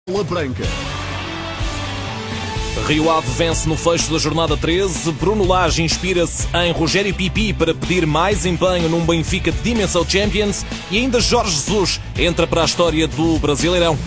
La Branca. Rio Ave vence no fecho da jornada 13. Bruno Lage inspira-se em Rogério Pipi para pedir mais empenho num Benfica de dimensão Champions. E ainda Jorge Jesus entra para a história do Brasileirão.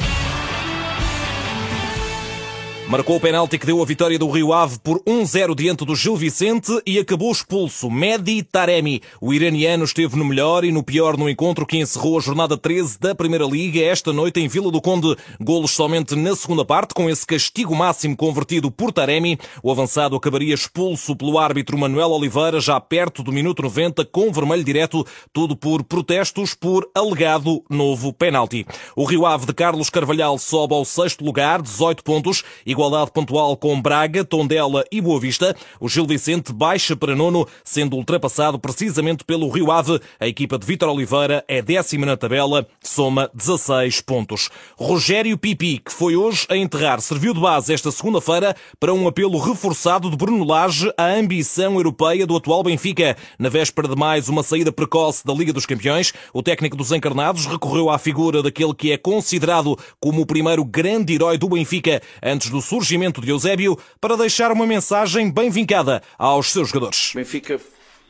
Marcou o penalti que deu a vitória do Rio Ave por 1-0 diante do Gil Vicente e acabou expulso Mehdi Taremi. O iraniano esteve no melhor e no pior no encontro que encerrou a jornada 13 da Primeira Liga esta noite em Vila do Conde. Golos somente na segunda parte, com esse castigo máximo convertido por Taremi. O avançado acabaria expulso pelo árbitro Manuel Oliveira já perto do minuto 90 com vermelho direto, tudo por protestos por alegado novo penalti. O Rio Ave de Carlos Carvalhal sobe ao 6º lugar, 18 pontos, igualdade pontual com Braga, Tondela e Boa Vista. O Gil Vicente baixa para 9º, sendo ultrapassado precisamente pelo Rio Ave. A equipa de Vítor Oliveira é 10ª na tabela, soma 16 pontos. Rogério Pipi, que foi hoje a enterrar, serviu de base esta segunda-feira para um apelo reforçado de Bruno Lage à ambição europeia do atual Benfica. Na véspera de mais uma saída precoce da Liga dos Campeões, o técnico dos encarnados recorreu à figura daquele que é considerado como o primeiro grande herói do Benfica antes do surgimento de Eusébio, para deixar uma mensagem bem vincada aos seus jogadores. O Benfica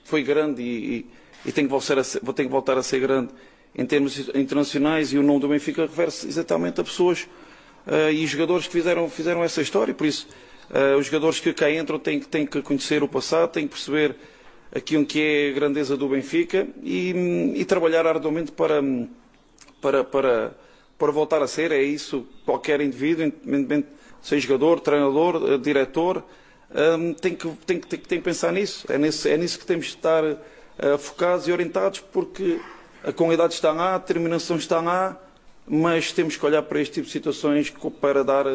foi grande e tem que voltar a ser grande em termos internacionais, e o nome do Benfica refere-se exatamente a pessoas e jogadores que fizeram essa história. Por isso, os jogadores que cá entram têm que conhecer o passado, têm que perceber aquilo que é a grandeza do Benfica e trabalhar arduamente para voltar a ser. É isso, qualquer indivíduo, independentemente seja jogador, treinador, diretor, tem que pensar nisso. É nisso que temos de estar focados e orientados, porque a qualidade está lá, a determinação está lá, mas temos que olhar para este tipo de situações para dar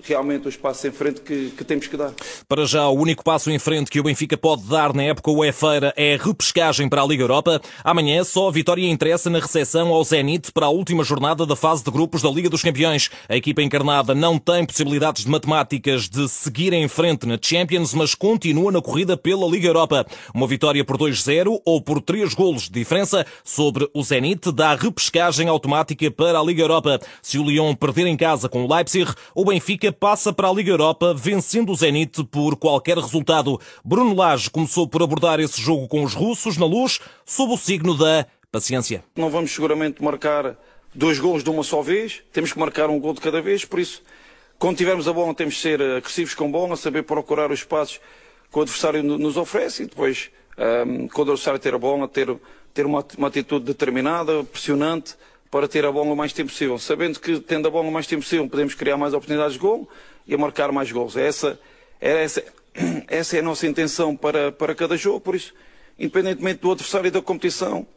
realmente o espaço em frente que temos que dar. Para já, o único passo em frente que o Benfica pode dar na época UEFA é a repescagem para a Liga Europa. Amanhã só a vitória interessa na recepção ao Zenit para a última jornada da fase de grupos da Liga dos Campeões. A equipa encarnada não tem possibilidades de matemáticas de seguir em frente na Champions, mas continua na corrida pela Liga Europa. Uma vitória por 2-0 ou por 3 golos de diferença sobre o Zenit dá repescagem automática para a Liga Europa. Se o Lyon perder em casa com o Leipzig, o Benfica passa para a Liga Europa vencendo o Zenit por qualquer resultado. Bruno Lage começou por abordar esse jogo com os russos na Luz, sob o signo da paciência. Não vamos seguramente marcar 2 golos de uma só vez, temos que marcar um gol de cada vez, por isso, quando tivermos a bola, temos de ser agressivos com a bola, saber procurar os espaços que o adversário nos oferece e depois, quando o adversário ter a bola, ter uma atitude determinada, pressionante, para ter a bola o mais tempo possível. Sabendo que, tendo a bola o mais tempo possível, podemos criar mais oportunidades de gol e a marcar mais gols. Essa é a nossa intenção para cada jogo. Por isso, independentemente do adversário e da competição,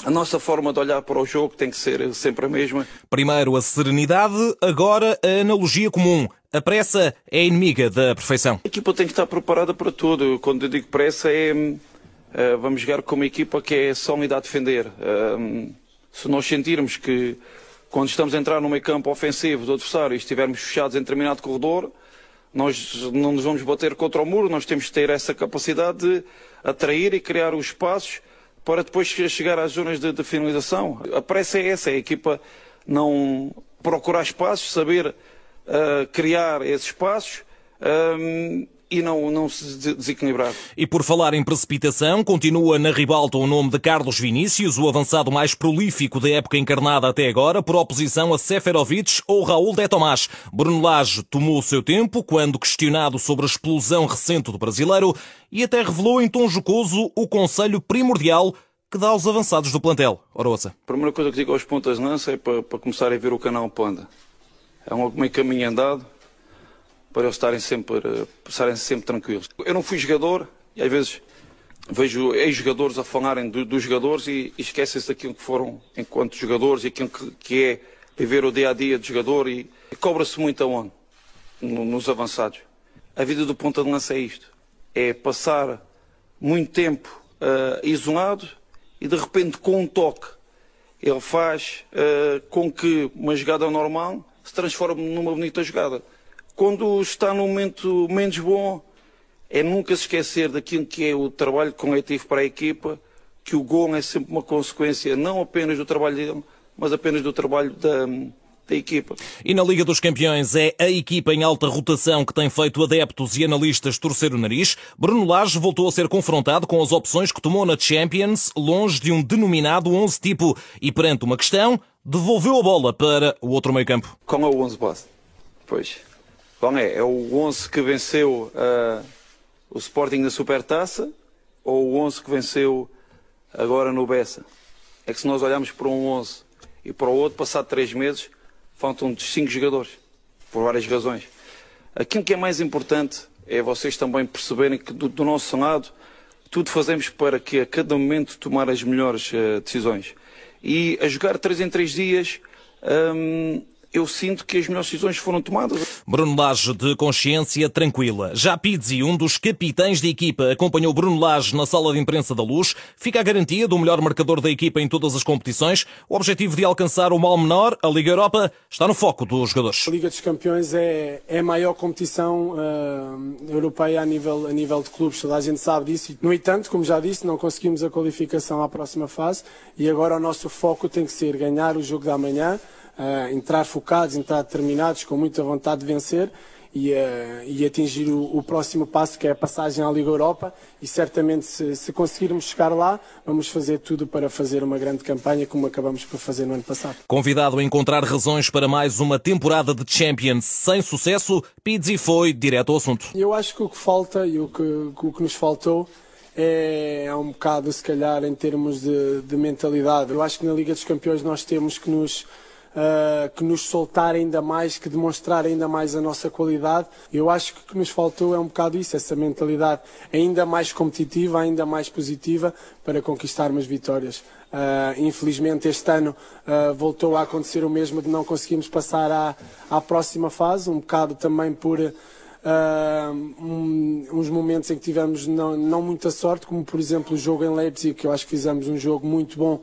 a nossa forma de olhar para o jogo tem que ser sempre a mesma. Primeiro a serenidade, agora a analogia comum. A pressa é inimiga da perfeição. A equipa tem que estar preparada para tudo. Quando eu digo pressa, vamos jogar com uma equipa que é sólida a defender. Se nós sentirmos que, quando estamos a entrar no meio campo ofensivo do adversário e estivermos fechados em determinado corredor, nós não nos vamos bater contra o muro, nós temos que ter essa capacidade de atrair e criar os espaços para depois chegar às zonas de finalização. A pressa é essa, é a equipa não procurar espaços, saber criar esses espaços e não se desequilibrar. E por falar em precipitação, continua na ribalta o nome de Carlos Vinícius, o avançado mais prolífico da época encarnada até agora, por oposição a Seferovic ou Raul de Tomás. Bruno Lage tomou o seu tempo quando questionado sobre a explosão recente do brasileiro e até revelou em tom jocoso o conselho primordial que dá aos avançados do plantel. Ora, ouça. A primeira coisa que digo aos pontas de lança é para começarem a ver o canal Panda. É um meio caminho andado, para eles estarem sempre tranquilos. Eu não fui jogador e às vezes vejo ex-jogadores a falarem dos jogadores e esquecem-se daquilo que foram enquanto jogadores e aquilo que é viver o dia-a-dia de jogador e cobra-se muito aonde? Nos avançados. A vida do ponta de lança é isto. É passar muito tempo isolado e de repente com um toque ele faz com que uma jogada normal se transforme numa bonita jogada. Quando está num momento menos bom, é nunca se esquecer daquilo que é o trabalho coletivo para a equipa, que o gol é sempre uma consequência não apenas do trabalho dele, mas apenas do trabalho da equipa. E na Liga dos Campeões é a equipa em alta rotação que tem feito adeptos e analistas torcer o nariz. Bruno Lage voltou a ser confrontado com as opções que tomou na Champions, longe de um denominado 11 tipo, e perante uma questão, devolveu a bola para o outro meio-campo. Qual é o 11 base? Pois, qual é? É o 11 que venceu o Sporting na Supertaça ou o 11 que venceu agora no Bessa? É que se nós olharmos para um 11 e para o outro, passado 3 meses, faltam 5 jogadores, por várias razões. Aquilo que é mais importante é vocês também perceberem que do nosso lado, tudo fazemos para que a cada momento tomar as melhores decisões. E a jogar 3 em 3 dias, eu sinto que as melhores decisões foram tomadas. Bruno Lage de consciência tranquila. Já Pizzi, um dos capitães da equipa, acompanhou Bruno Lage na sala de imprensa da Luz. Fica a garantia do melhor marcador da equipa em todas as competições. O objetivo de alcançar o mal menor, a Liga Europa, está no foco dos jogadores. A Liga dos Campeões é a maior competição europeia a nível de clubes. Toda a gente sabe disso. No entanto, como já disse, não conseguimos a qualificação à próxima fase e agora o nosso foco tem que ser ganhar o jogo da manhã, entrar focados, entrar determinados, com muita vontade de vencer e atingir o próximo passo, que é a passagem à Liga Europa, e certamente se conseguirmos chegar lá, vamos fazer tudo para fazer uma grande campanha como acabamos por fazer no ano passado. Convidado a encontrar razões para mais uma temporada de Champions sem sucesso, Pizzi foi direto ao assunto. Eu acho que o que falta e o que nos faltou é um bocado, se calhar, em termos de mentalidade. Eu acho que na Liga dos Campeões nós temos que nos soltar ainda mais, que demonstrar ainda mais a nossa qualidade. Eu acho que o que nos faltou é um bocado isso, essa mentalidade ainda mais competitiva, ainda mais positiva para conquistarmos vitórias. Infelizmente este ano voltou a acontecer o mesmo, de não conseguirmos passar à próxima fase, um bocado também por uns momentos em que tivemos não muita sorte, como por exemplo o jogo em Leipzig, que eu acho que fizemos um jogo muito bom,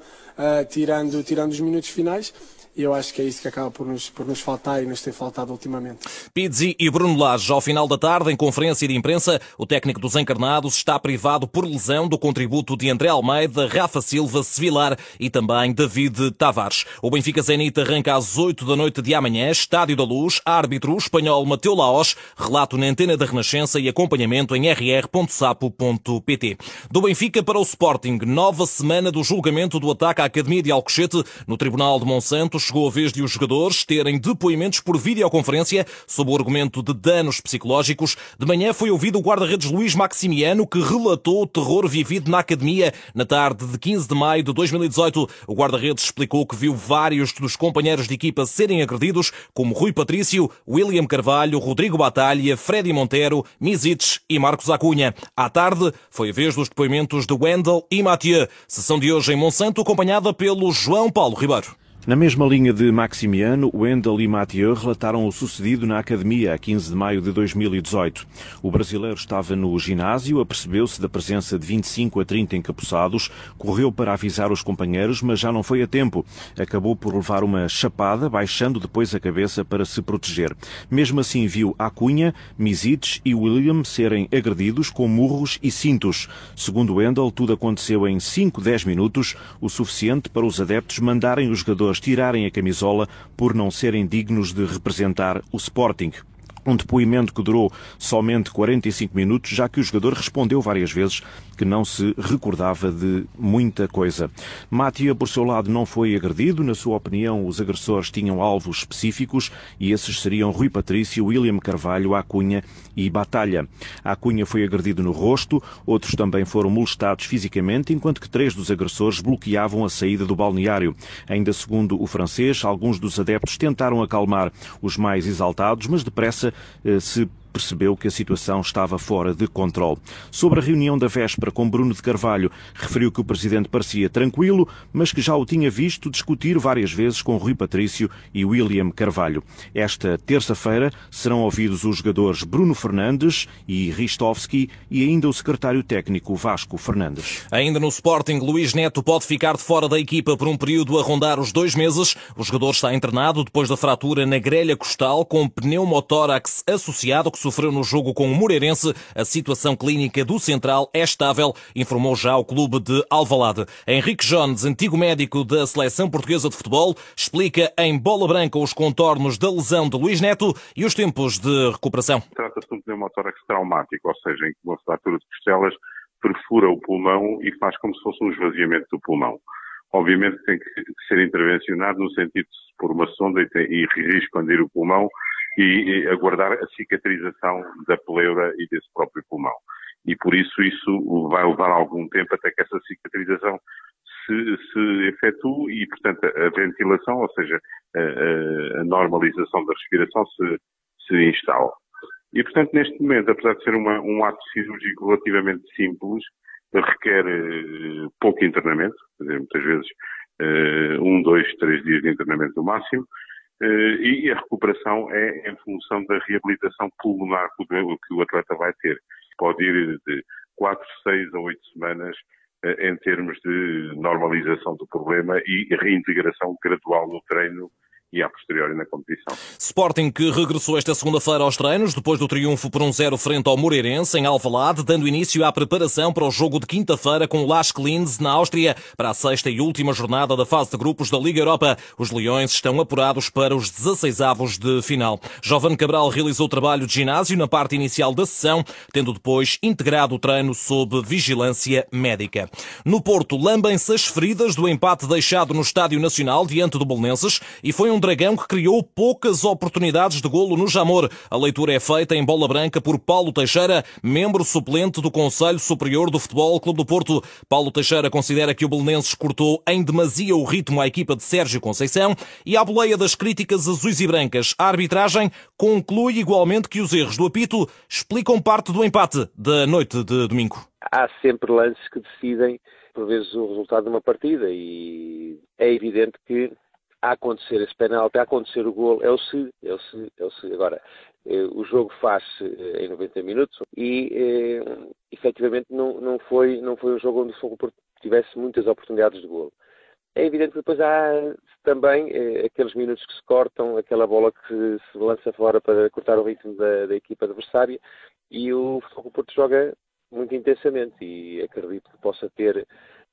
tirando os minutos finais. E eu acho que é isso que acaba por nos faltar e nos ter faltado ultimamente. Pizzi e Bruno Lage, ao final da tarde, em conferência de imprensa, o técnico dos encarnados está privado por lesão do contributo de André Almeida, Rafa Silva, Sevilar e também David Tavares. O Benfica Zenit arranca às 8 da noite de amanhã, Estádio da Luz, árbitro espanhol Mateu Laos, relato na Antena da Renascença e acompanhamento em rr.sapo.pt. Do Benfica para o Sporting, nova semana do julgamento do ataque à Academia de Alcochete no Tribunal de Monsanto. Chegou a vez de os jogadores terem depoimentos por videoconferência sob o argumento de danos psicológicos. De manhã foi ouvido o guarda-redes Luís Maximiano, que relatou o terror vivido na academia na tarde de 15 de maio de 2018. O guarda-redes explicou que viu vários dos companheiros de equipa serem agredidos, como Rui Patrício, William Carvalho, Rodrigo Batalha, Freddy Montero, Misic e Marcos Acunha. À tarde foi a vez dos depoimentos de Wendel e Mathieu. Sessão de hoje em Monsanto, acompanhada pelo João Paulo Ribeiro. Na mesma linha de Maximiano, Wendel e Mathieu relataram o sucedido na academia a 15 de maio de 2018. O brasileiro estava no ginásio, apercebeu-se da presença de 25 a 30 encapuçados, correu para avisar os companheiros, mas já não foi a tempo. Acabou por levar uma chapada, baixando depois a cabeça para se proteger. Mesmo assim viu Acunha, Misic e William serem agredidos com murros e cintos. Segundo Wendel, tudo aconteceu em 5-10 minutos, o suficiente para os adeptos mandarem os jogadores tirarem a camisola por não serem dignos de representar o Sporting. Um depoimento que durou somente 45 minutos, já que o jogador respondeu várias vezes que não se recordava de muita coisa. Mathieu, por seu lado, não foi agredido. Na sua opinião, os agressores tinham alvos específicos e esses seriam Rui Patrício, William Carvalho, Acunha e Batalha. Acunha foi agredido no rosto, outros também foram molestados fisicamente, enquanto que 3 dos agressores bloqueavam a saída do balneário. Ainda segundo o francês, alguns dos adeptos tentaram acalmar os mais exaltados, mas depressa se percebeu que a situação estava fora de controle. Sobre a reunião da véspera com Bruno de Carvalho, referiu que o presidente parecia tranquilo, mas que já o tinha visto discutir várias vezes com Rui Patrício e William Carvalho. Esta terça-feira serão ouvidos os jogadores Bruno Fernandes e Ristovski e ainda o secretário técnico Vasco Fernandes. Ainda no Sporting, Luís Neto pode ficar de fora da equipa por um período a rondar os 2 meses. O jogador está internado depois da fratura na grelha costal com pneumotórax associado, que sofreu no jogo com o Moreirense. A situação clínica do central é estável, informou já o clube de Alvalade. Henrique Jones, antigo médico da Seleção Portuguesa de Futebol, explica em bola branca os contornos da lesão de Luís Neto e os tempos de recuperação. Trata-se de um pneumotórax traumático, ou seja, em que uma fratura de costelas perfura o pulmão e faz como se fosse um esvaziamento do pulmão. Obviamente tem que ser intervencionado no sentido de se pôr uma sonda e expandir o pulmão e aguardar a cicatrização da pleura e desse próprio pulmão. E por isso vai levar algum tempo até que essa cicatrização se efetue e, portanto, a ventilação, ou seja, a normalização da respiração se instala. E, portanto, neste momento, apesar de ser um ato cirúrgico relativamente simples, requer pouco internamento, quer dizer, muitas vezes 1, 2, 3 dias de internamento no máximo, e a recuperação é em função da reabilitação pulmonar que o atleta vai ter. Pode ir de 4, 6 a 8 semanas em termos de normalização do problema e reintegração gradual no treino e a posteriori na competição. Sporting que regressou esta segunda-feira aos treinos depois do triunfo por 1-0 frente ao Moreirense em Alvalade, dando início à preparação para o jogo de quinta-feira com o Lask Linz na Áustria para a sexta e última jornada da fase de grupos da Liga Europa. Os Leões estão apurados para os 16avos de final. Jovane Cabral realizou trabalho de ginásio na parte inicial da sessão, tendo depois integrado o treino sob vigilância médica. No Porto, lambem-se as feridas do empate deixado no Estádio Nacional diante do Belenenses e foi um Dragão que criou poucas oportunidades de golo no Jamor. A leitura é feita em bola branca por Paulo Teixeira, membro suplente do Conselho Superior do Futebol Clube do Porto. Paulo Teixeira considera que o Belenenses cortou em demasia o ritmo à equipa de Sérgio Conceição e, à boleia das críticas azuis e brancas, a arbitragem conclui igualmente que os erros do apito explicam parte do empate da noite de domingo. Há sempre lances que decidem, por vezes, o resultado de uma partida e é evidente que a acontecer esse penalti, a acontecer o golo, é o se. Agora, o jogo faz-se em 90 minutos e, efetivamente, não foi um jogo onde o Futebol Porto tivesse muitas oportunidades de golo. É evidente que depois há também aqueles minutos que se cortam, aquela bola que se lança fora para cortar o ritmo da equipa adversária e o Futebol Porto joga muito intensamente e acredito que possa ter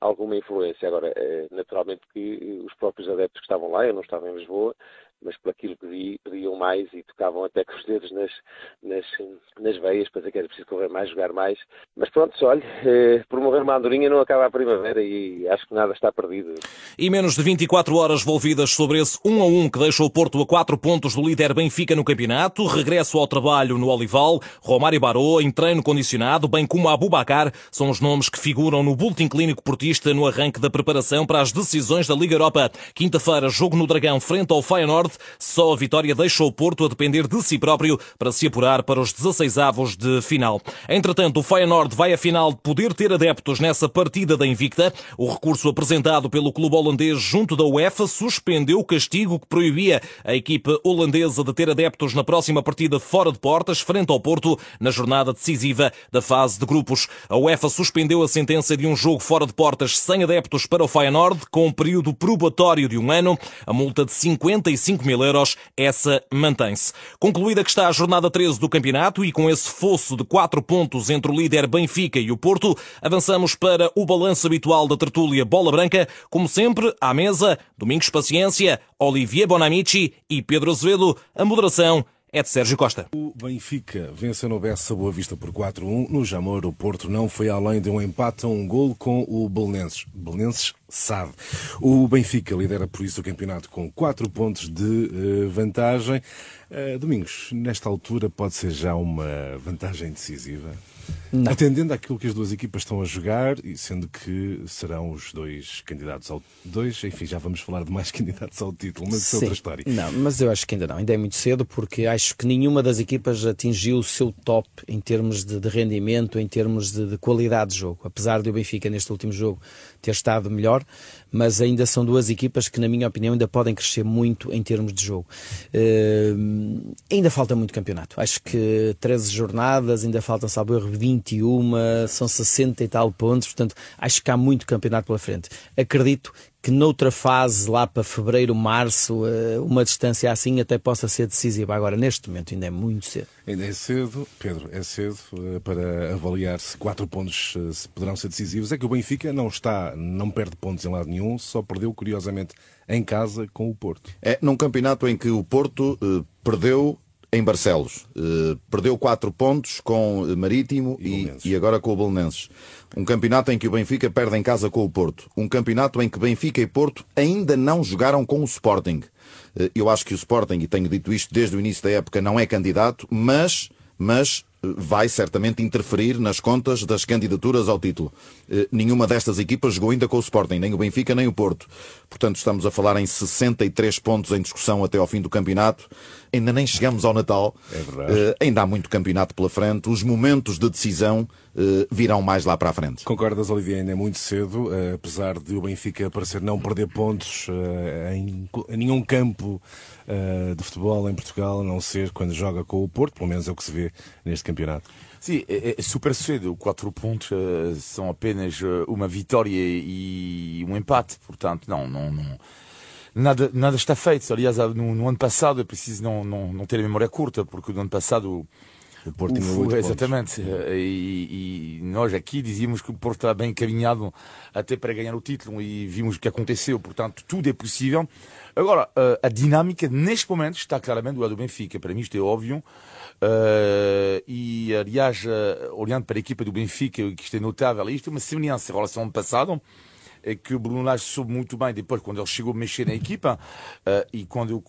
alguma influência. Agora, naturalmente que os próprios adeptos que estavam lá, eu não estava em Lisboa, mas por aquilo que vi, pediam mais e tocavam até com os dedos nas veias para dizer que era preciso correr mais, jogar mais. Mas pronto, olha, por morrer uma andorinha não acaba a primavera e acho que nada está perdido. E menos de 24 horas volvidas sobre esse 1-1 que deixa o Porto a 4 pontos do líder Benfica no campeonato, regresso ao trabalho no Olival, Romário Baró em treino condicionado, bem como Aboubakar, são os nomes que figuram no boletim clínico portista no arranque da preparação para as decisões da Liga Europa. Quinta-feira, jogo no Dragão frente ao Feyenoord. Só a vitória deixa o Porto a depender de si próprio para se apurar para os 16avos de final. Entretanto, o Feyenoord vai a final poder ter adeptos nessa partida da Invicta. O recurso apresentado pelo clube holandês junto da UEFA suspendeu o castigo que proibia a equipa holandesa de ter adeptos na próxima partida fora de portas, frente ao Porto, na jornada decisiva da fase de grupos. A UEFA suspendeu a sentença de um jogo fora de portas sem adeptos para o Feyenoord, com um período probatório de 1 ano. A multa de 55 mil euros, essa mantém-se. Concluída que está a jornada 13 do campeonato e com esse fosso de 4 pontos entre o líder Benfica e o Porto, avançamos para o balanço habitual da tertúlia Bola Branca, como sempre, à mesa, Domingos Paciência, Olivier Bonamici e Pedro Azevedo. A moderação é de Sérgio Costa. O Benfica venceu no Bessa Boa Vista por 4-1. No Jamor, o Porto não foi além de um empate a um golo com o Belenenses SAD. O Benfica lidera por isso o campeonato com 4 pontos de vantagem. Domingos, nesta altura pode ser já uma vantagem decisiva? Não. Atendendo àquilo que as duas equipas estão a jogar, e sendo que serão os dois candidatos ao... enfim, já vamos falar de mais candidatos ao título, mas isso é outra história. Não, mas eu acho que ainda não. Ainda é muito cedo, porque acho que nenhuma das equipas atingiu o seu top em termos de rendimento, em termos de qualidade de jogo. Apesar de o Benfica, neste último jogo, ter estado melhor, mas ainda são duas equipas que, na minha opinião, ainda podem crescer muito em termos de jogo. Ainda falta muito campeonato. Acho que 13 jornadas, ainda faltam, salvo erro, 21, são 60 e tal pontos, portanto acho que há muito campeonato pela frente. Acredito que noutra fase, lá para fevereiro, março, uma distância assim até possa ser decisiva. Agora, neste momento, ainda é muito cedo. Ainda é cedo, Pedro, é cedo para avaliar se 4 pontos se poderão ser decisivos. É que o Benfica não perde pontos em lado nenhum, só perdeu, curiosamente, em casa com o Porto. É num campeonato em que o Porto perdeu em Barcelos. Perdeu 4 pontos com Marítimo e agora com o Belenenses. Um campeonato em que o Benfica perde em casa com o Porto. Um campeonato em que Benfica e Porto ainda não jogaram com o Sporting. Eu acho que o Sporting, e tenho dito isto desde o início da época, não é candidato, mas vai certamente interferir nas contas das candidaturas ao título. Nenhuma destas equipas jogou ainda com o Sporting, nem o Benfica, nem o Porto. Portanto, estamos a falar em 63 pontos em discussão até ao fim do campeonato. Ainda nem chegamos ao Natal. É verdade. Ainda há muito campeonato pela frente. Os momentos de decisão virão mais lá para a frente. Concordas, Olivier? Ainda é muito cedo, apesar de o Benfica parecer não perder pontos em nenhum campo de futebol em Portugal, a não ser quando joga com o Porto, pelo menos é o que se vê neste campeonato. Sim, é super cedo. 4 pontos são apenas uma vitória e um empate. Portanto, nada está feito. Aliás, no ano passado, é preciso não ter a memória curta, porque no ano passado o Porto tinha 8 pontos. Exatamente. E nós aqui dizíamos que o Porto estava bem encaminhado até para ganhar o título e vimos o que aconteceu. Portanto, tudo é possível. Agora, a dinâmica, neste momento, está claramente do lado do Benfica. Para mim, isto é óbvio. E, aliás, olhando para a equipa do Benfica, que isto é notável, isto é uma semelhança em relação ao ano passado, é que o Bruno Lage soube muito bem depois, quando ele chegou a mexer na equipa, e quando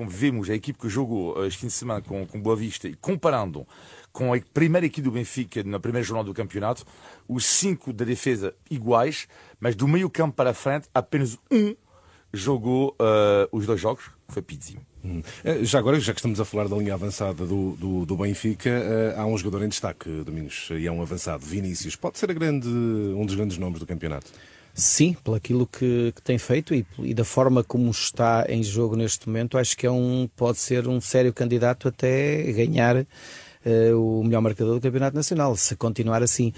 vemos a equipa que jogou este fim de semana com Boa Vista, e comparando com a primeira equipe do Benfica na primeira jornada do campeonato, os 5 da defesa iguais, mas do meio campo para a frente, apenas um jogou os 2 jogos, que foi Pizzi. Já agora, já que estamos a falar da linha avançada do Benfica, há um jogador em destaque, Domingos, e é um avançado, Vinícius. Pode ser um dos grandes nomes do campeonato? Sim, pelo aquilo que tem feito e da forma como está em jogo neste momento, acho que pode ser um sério candidato até ganhar o melhor marcador do Campeonato Nacional, se continuar assim.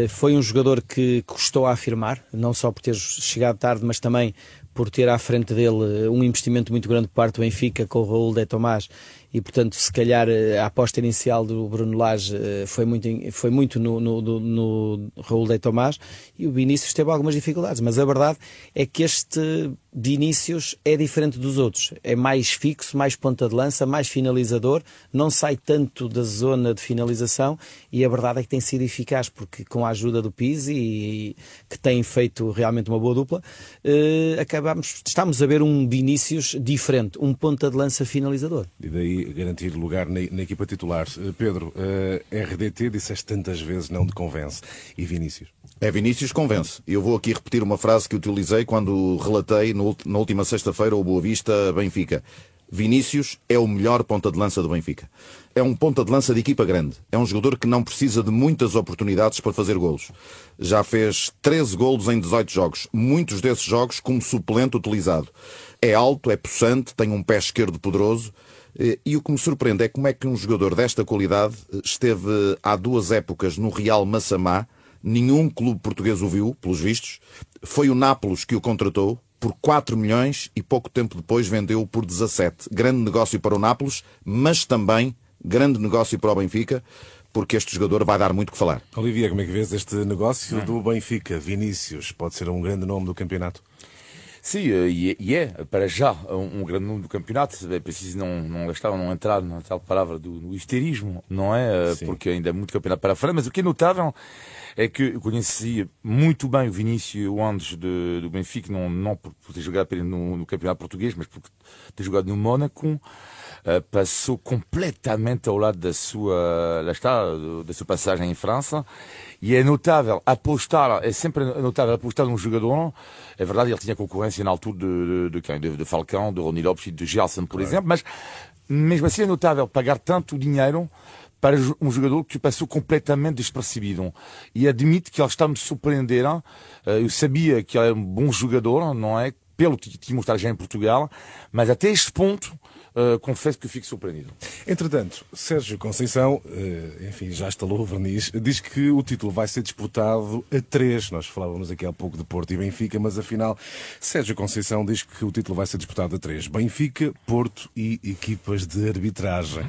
Foi um jogador que custou a afirmar, não só por ter chegado tarde, mas também por ter à frente dele um investimento muito grande por parte do Benfica com o Raul de Tomás, e portanto se calhar a aposta inicial do Bruno Lage foi muito no Raul de Tomás, e o Vinícius teve algumas dificuldades, mas a verdade é que este Vinícius é diferente dos outros, é mais fixo, mais ponta de lança, mais finalizador, não sai tanto da zona de finalização, e a verdade é que tem sido eficaz, porque com a ajuda do Pizzi, que tem feito realmente uma boa dupla, estamos a ver um Vinícius diferente, um ponta de lança finalizador. E daí garantir lugar na equipa titular. Pedro, RDT, disseste tantas vezes, não te convence. E Vinícius? Vinícius convence. Eu vou aqui repetir uma frase que utilizei quando relatei na última sexta-feira o Boa Vista Benfica. Vinícius é o melhor ponta de lança do Benfica. É um ponta de lança de equipa grande. É um jogador que não precisa de muitas oportunidades para fazer golos. Já fez 13 golos em 18 jogos. Muitos desses jogos como suplente utilizado. É alto, é possante, tem um pé esquerdo poderoso. E o que me surpreende é como é que um jogador desta qualidade esteve há 2 épocas no Real Massamá. Nenhum clube português o viu, pelos vistos. Foi o Nápoles que o contratou por 4 milhões e pouco tempo depois vendeu por 17. Grande negócio para o Nápoles, mas também grande negócio para o Benfica, porque este jogador vai dar muito que falar. Olivia, como é que vês este negócio do Benfica? Vinícius pode ser um grande nome do campeonato? Sim, e é, para já, um grande nome do campeonato. É preciso não entrar na tal palavra do histerismo, não é? Sim. Porque ainda é muito campeonato para fora. Mas o que é notável é que eu conheci muito bem o Vinícius antes do Benfica, não por ter jogado apenas no campeonato português, mas por ter jogado no Mónaco. Passou completamente ao lado da sua passagem em França, e é notável é sempre notável apostar num jogador. É verdade, ele tinha concorrência na altura de Falcão, de Rony Lopes e de Gelson, por exemplo, mas mesmo assim é notável pagar tanto dinheiro para um jogador que passou completamente despercebido. E admito que ele está a me surpreender. Eu sabia que ele é um bom jogador, não é? pelo que tinha mostrado já em Portugal, mas até este ponto, confesso que fico surpreendido. Entretanto, Sérgio Conceição, enfim, já estalou o verniz, diz que o título vai ser disputado a 3. Nós falávamos aqui há pouco de Porto e Benfica, mas afinal, Sérgio Conceição diz que o título vai ser disputado a 3. Benfica, Porto e equipas de arbitragem.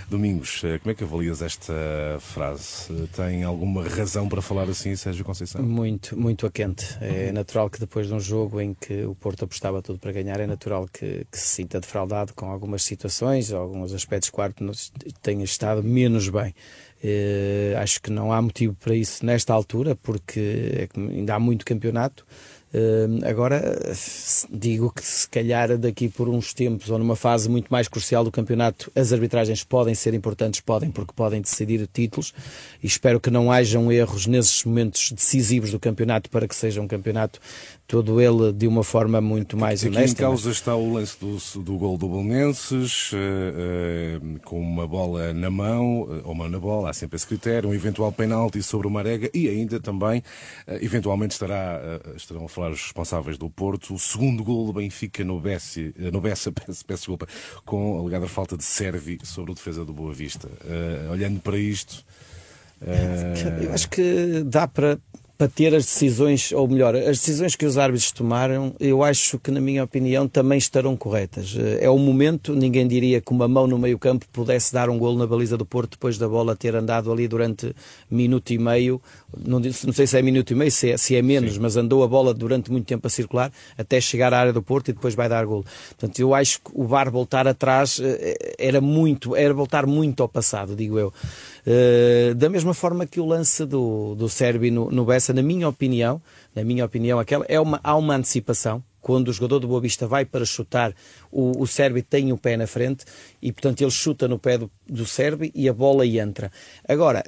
Domingos, como é que avalias esta frase? Tem alguma razão para falar assim, Sérgio Conceição? Muito, muito a quente. É natural que depois de um jogo em que o Porto apostava tudo para ganhar, é natural que se sinta defraudado com algumas situações, alguns aspectos que o árbitro tenha estado menos bem. Acho que não há motivo para isso nesta altura, porque ainda há muito campeonato. Agora, digo que se calhar daqui por uns tempos ou numa fase muito mais crucial do campeonato, as arbitragens podem ser importantes, porque podem decidir títulos, e espero que não hajam erros nesses momentos decisivos do campeonato para que seja um campeonato todo ele de uma forma muito mais honesta. Aqui em causa está o lance do gol do Belenenses, com uma bola na mão, ou mão na bola, há sempre esse critério, um eventual penalti sobre o Marega, e ainda também, eventualmente estarão a falar os responsáveis do Porto, o segundo gol do Benfica no Bessa, peço desculpa, com a alegada falta de Servi sobre o defesa do Boa Vista. Olhando para isto... Eu acho que dá para ter as decisões, ou melhor, as decisões que os árbitros tomaram, eu acho que, na minha opinião, também estarão corretas. É o momento, ninguém diria que uma mão no meio-campo pudesse dar um golo na baliza do Porto depois da bola ter andado ali durante minuto e meio, não sei se é minuto e meio, se é menos, sim, mas andou a bola durante muito tempo a circular até chegar à área do Porto e depois vai dar golo. Portanto, eu acho que o VAR voltar atrás era voltar muito ao passado, digo eu. Da mesma forma que o lance do Servi no Bessa, na minha opinião, há uma antecipação. Quando o jogador do Boa Vista vai para chutar, o Servi tem o pé na frente e, portanto, ele chuta no pé do Servi e a bola entra. Agora,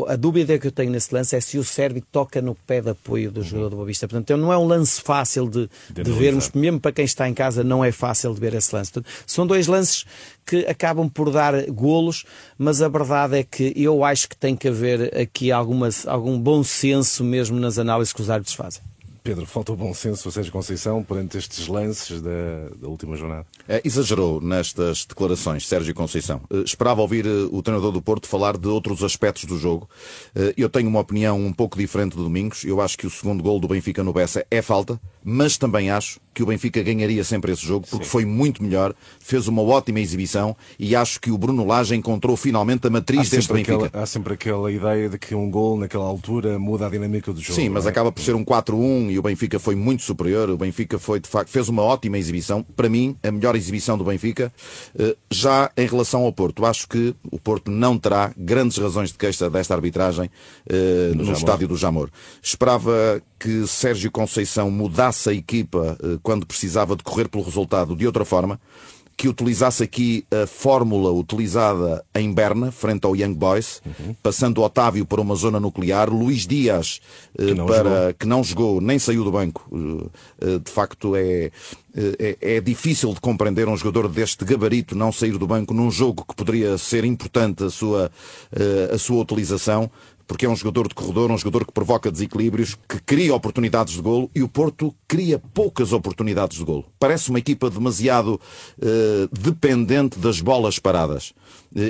a dúvida que eu tenho nesse lance é se o Servi toca no pé de apoio do jogador do Boa Vista. Portanto, não é um lance fácil de vermos, mesmo para quem está em casa não é fácil de ver esse lance. Portanto, são dois lances que acabam por dar golos, mas a verdade é que eu acho que tem que haver aqui algum bom senso mesmo nas análises que os árbitros fazem. Pedro, falta o bom senso a Sérgio Conceição perante estes lances da última jornada? Exagerou nestas declarações, Sérgio Conceição. Esperava ouvir o treinador do Porto falar de outros aspectos do jogo. Eu tenho uma opinião um pouco diferente de Domingos. Eu acho que o segundo gol do Benfica no Bessa é falta, mas também acho que o Benfica ganharia sempre esse jogo, porque foi muito melhor, fez uma ótima exibição e acho que o Bruno Lage encontrou finalmente a matriz deste Benfica. Há sempre aquela ideia de que um gol naquela altura muda a dinâmica do jogo. Sim, mas acaba por ser um 4-1 e o Benfica foi muito superior. O Benfica de facto, fez uma ótima exibição. Para mim, a melhor exibição do Benfica. Já em relação ao Porto, acho que o Porto não terá grandes razões de queixa desta arbitragem no estádio do Jamor. Esperava que Sérgio Conceição mudasse a equipa quando precisava de correr pelo resultado de outra forma, que utilizasse aqui a fórmula utilizada em Berna, frente ao Young Boys, passando Otávio para uma zona nuclear, Luís Dias que não jogou, nem saiu do banco. De facto é difícil de compreender um jogador deste gabarito não sair do banco num jogo que poderia ser importante a sua utilização, porque é um jogador de corredor, um jogador que provoca desequilíbrios, que cria oportunidades de golo, e o Porto cria poucas oportunidades de golo. Parece uma equipa demasiado dependente das bolas paradas.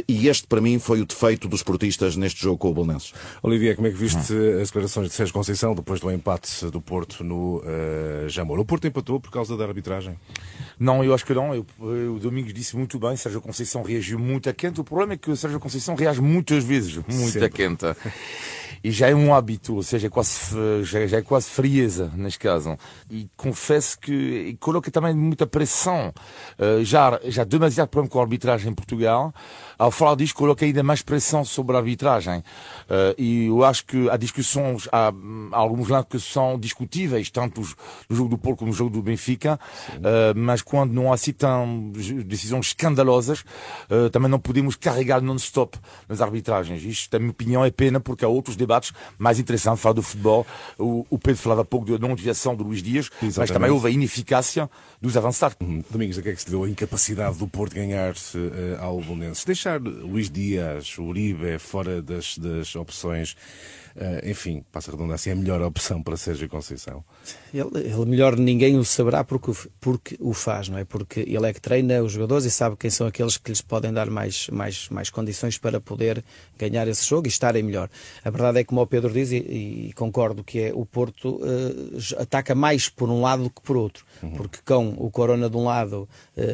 E este, para mim, foi o defeito dos portistas neste jogo com o Belenenses. Olivier, como é que viste as declarações de Sérgio Conceição depois do empate do Porto no Jamor? O Porto empatou por causa da arbitragem? Não, eu acho que não. O Domingos disse muito bem, Sérgio Conceição reagiu muito a quente. O problema é que o Sérgio Conceição reage muitas vezes muito a quente. E já é um hábito, ou seja, já é quase frieza neste caso. E confesso que coloca também muita pressão. Já demasiado problema com a arbitragem em Portugal. Ao falar disto, coloca ainda mais pressão sobre a arbitragem. E eu acho que há discussões, há alguns lances que são discutíveis, tanto no jogo do Porto como no jogo do Benfica, mas quando não há assim tão decisões escandalosas, também não podemos carregar non-stop nas arbitragens. Isto, na minha opinião, é pena, porque há outros debates mais interessantes, falar do futebol. O Pedro falava há pouco da não utilização do Luís Dias, Exatamente. Mas também houve a ineficácia dos avançados. Domingos, a que é que se deu a incapacidade do Porto ganhar ao Belenenses? Deixar Luís Dias, Uribe fora das opções, enfim, passa a redundância, é a melhor opção para Sérgio Conceição? Ele melhor ninguém o saberá porque o faz, não é? Porque ele é que treina os jogadores e sabe quem são aqueles que lhes podem dar mais condições para poder ganhar esse jogo e estarem melhor. A verdade é que, como o Pedro diz, e concordo, que é o Porto ataca mais por um lado do que por outro, porque com o Corona de um lado,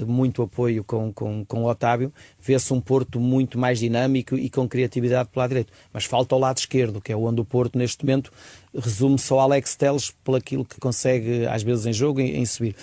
muito apoio com o Otávio, vê-se um Porto muito mais dinâmico e com criatividade pelo lado direito. Mas falta o lado esquerdo, que é onde o Porto, neste momento, resume só Alex Telles por aquilo que consegue, às vezes, em jogo, em subir.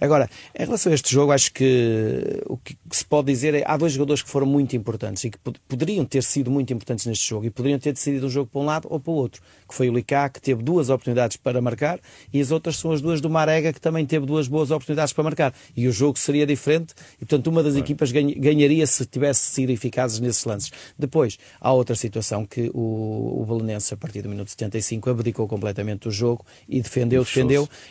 Agora, em relação a este jogo, acho que o que se pode dizer é que há dois jogadores que foram muito importantes e que poderiam ter sido muito importantes neste jogo e poderiam ter decidido um jogo para um lado ou para o outro, que foi o Licá, que teve 2 oportunidades para marcar, e as outras são as 2 do Marega, que também teve 2 boas oportunidades para marcar. E o jogo seria diferente e, portanto, uma das equipas ganharia se tivesse sido eficazes nesses lances. Depois, há outra situação que o Belenenses, a partir do minuto 75, abdicou completamente do jogo e defendeu,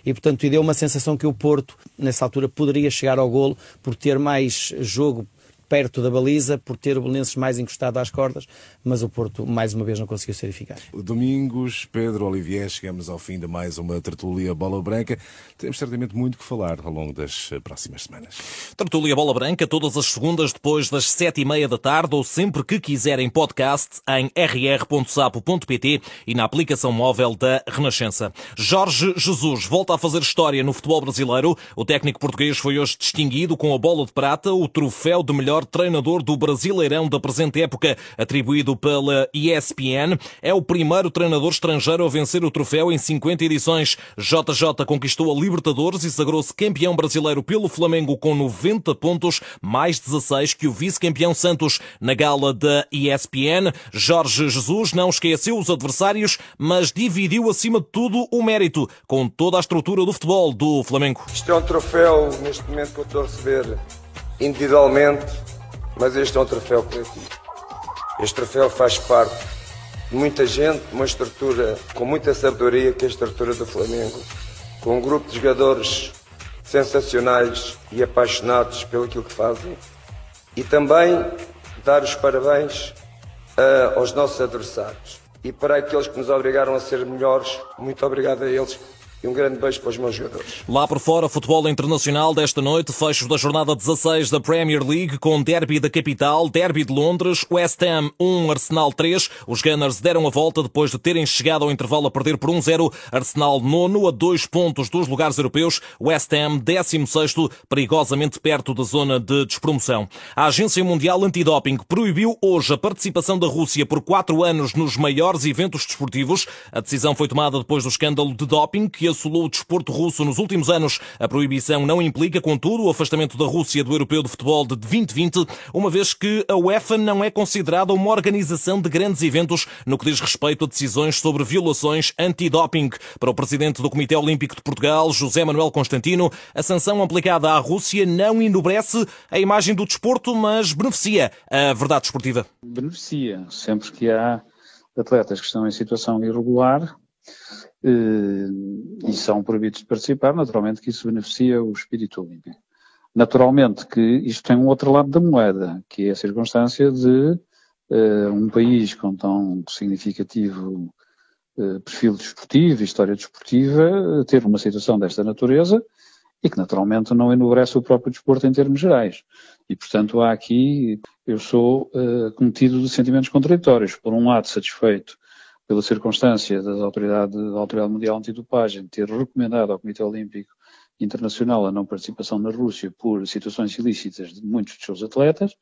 e, portanto, e deu uma sensação que o Porto, nessa altura, poderia chegar ao golo por ter mais jogo perto da baliza, por ter o Belenenses mais encostado às cordas, mas o Porto, mais uma vez, não conseguiu ser eficaz. Domingos, Pedro, Olivier, chegamos ao fim de mais uma tertúlia Bola Branca. Temos certamente muito que falar ao longo das próximas semanas. Tertúlia Bola Branca, todas as segundas, depois das 7:30 da tarde, ou sempre que quiserem podcast, em rr.sapo.pt e na aplicação móvel da Renascença. Jorge Jesus volta a fazer história no futebol brasileiro. O técnico português foi hoje distinguido com a Bola de Prata, o troféu de melhor treinador do Brasileirão da presente época, atribuído pela ESPN. É o primeiro treinador estrangeiro a vencer o troféu em 50 edições. JJ conquistou a Libertadores e sagrou-se campeão brasileiro pelo Flamengo com 90 pontos, mais 16 que o vice-campeão Santos. Na gala da ESPN, Jorge Jesus não esqueceu os adversários, mas dividiu acima de tudo o mérito com toda a estrutura do futebol do Flamengo. Isto é um troféu, neste momento, que eu estou a receber individualmente, mas este é um troféu coletivo. Este troféu faz parte de muita gente, uma estrutura com muita sabedoria, que é a estrutura do Flamengo, com um grupo de jogadores sensacionais e apaixonados pelo aquilo que fazem, e também dar os parabéns aos nossos adversários e para aqueles que nos obrigaram a ser melhores. Muito obrigado a eles. E um grande beijo para os meus jogadores. Lá por fora, futebol internacional desta noite, fecho da jornada 16 da Premier League, com derby da capital, derby de Londres, West Ham 1, Arsenal 3. Os Gunners deram a volta depois de terem chegado ao intervalo a perder por 1-0. Arsenal 9, a 2 pontos dos lugares europeus. West Ham 16º, perigosamente perto da zona de despromoção. A Agência Mundial Antidoping proibiu hoje a participação da Rússia por 4 anos nos maiores eventos desportivos. A decisão foi tomada depois do escândalo de doping que assolou o desporto russo nos últimos anos. A proibição não implica, contudo, o afastamento da Rússia do Europeu de Futebol de 2020, uma vez que a UEFA não é considerada uma organização de grandes eventos no que diz respeito a decisões sobre violações antidoping. Para o presidente do Comitê Olímpico de Portugal, José Manuel Constantino, a sanção aplicada à Rússia não enobrece a imagem do desporto, mas beneficia a verdade desportiva. Beneficia. Sempre que há atletas que estão em situação irregular e são proibidos de participar, naturalmente que isso beneficia o espírito olímpico. Naturalmente que isto tem um outro lado da moeda, que é a circunstância de um país com tão significativo perfil desportivo e história desportiva ter uma situação desta natureza e que naturalmente não enobrece o próprio desporto em termos gerais. E, portanto, há aqui, eu sou cometido de sentimentos contraditórios. Por um lado, satisfeito pela circunstância da Autoridade Mundial Antidopagem ter recomendado ao Comitê Olímpico Internacional a não participação na Rússia por situações ilícitas de muitos dos seus atletas,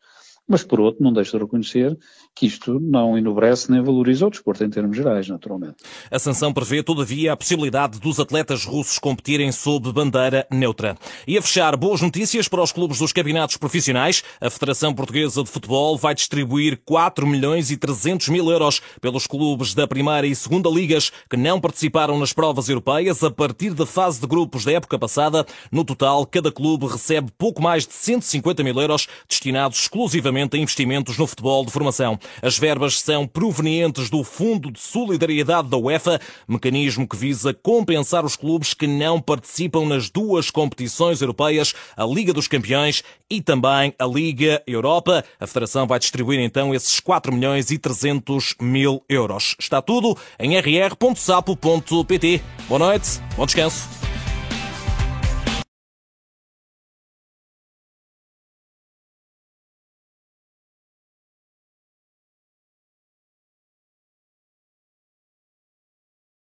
mas, por outro, não deixo de reconhecer que isto não enobrece nem valoriza o desporto em termos gerais, naturalmente. A sanção prevê, todavia, a possibilidade dos atletas russos competirem sob bandeira neutra. E a fechar, boas notícias para os clubes dos campeonatos profissionais. A Federação Portuguesa de Futebol vai distribuir 4.300.000 euros pelos clubes da primeira e segunda ligas que não participaram nas provas europeias a partir da fase de grupos da época passada. No total, cada clube recebe pouco mais de 150.000 euros destinados exclusivamente relativamente a investimentos no futebol de formação. As verbas são provenientes do Fundo de Solidariedade da UEFA, mecanismo que visa compensar os clubes que não participam nas duas competições europeias, a Liga dos Campeões e também a Liga Europa. A Federação vai distribuir então esses 4.300.000 euros. Está tudo em rr.sapo.pt. Boa noite, bom descanso.